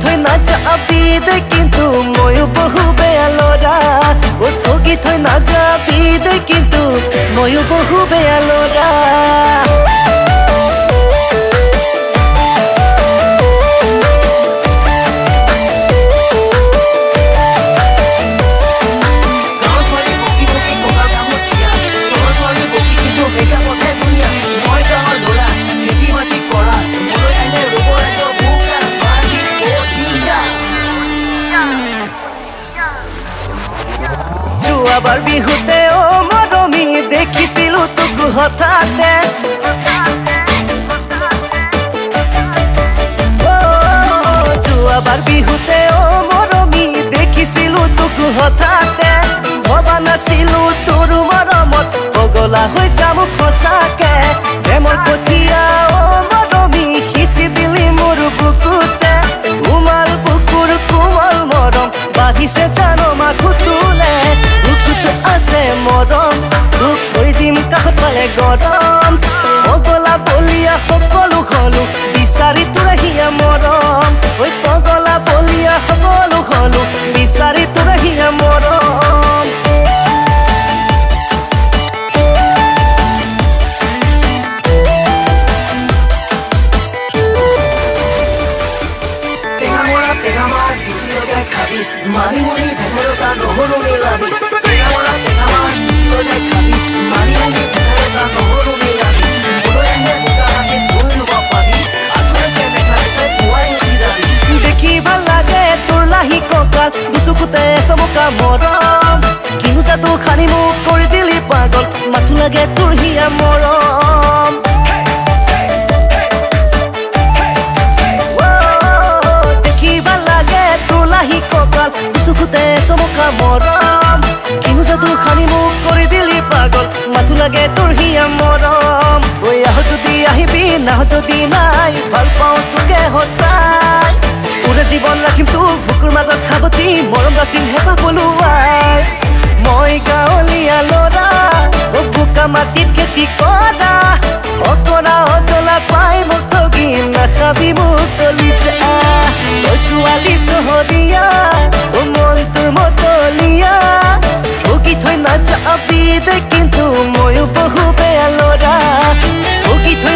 থৈ নাযাবি দে কিন্তু ময়ো বহু বেয়া ল'ৰা ও ঠগি থৈ নাযাবি দে কিন্তু ময়ো বহু বেয়া ল'ৰা যোৱাবাৰ বিহুতে ও মৰমী দেখিছিলো তোক হঠাতে যোৱাবাৰ বিহুতে ও মৰমী দেখিছিলো তোক হঠাতে ভবা নাছিলো তোৰ মৰমত পগলা হৈ যাম সঁচাকে প্ৰেমৰ কঠীয়া ও মৰমী সিঁচি দিলি মোৰ বুকুতে উমাল বুকুৰ কোমল মৰম বাঢ়িছে জানো মাথো তোলে আছে মৰম তোক কৈ দিম কাষত পালে গৰম পগলা বলিয়া সকলো হলো বিচাৰি তোৰাহিয়া মৰম ঐ পগলা বলিয়া সকলো হলো বিচাৰি তোৰাহিয়া মৰম টেঙামৰা চুটি লগাই খাবি মানিমুনি ভেদাইলতা নহৰু মিলাবি দেখি ভাল লাগে তোৰ লাহি কঁকাল দুচকুতে চমকা মৰম কিনো যাতো খানি মোক কৰি দিলি পাগল মাথো লাগে তোৰ হিয়া মৰম দেখি ভাল লাগে তোৰ লাহি কঁকাল দুচকুতে চমকা মৰম কিনো যাতো খানি মোক কৰি দিলি পাগল মাথো লাগে তোৰ হিয়া মৰম ঐ আহ যদি আহিবি নাহ যদি নাই ভাল পাওঁ তোকে সঁচাই ওৰে জীৱন ৰাখিম তোক বুকুৰ মাজত খাবতি মৰম গাচিম হেঁপাহ পলুৱাই মই গাঁৱলীয়া ল'ৰা বোকা মাটিত খেতি কৰা অকৰা অজলা পাই মোক ঠগি নাখাবি মোক কলিজা তই ছোৱালী চহৰীয়া মন তোৰ মতলীয়া ঠগি থৈ নাযাবি দে কিন্তু ময়ো বহু বেয়া ল'ৰা ঠগি থৈ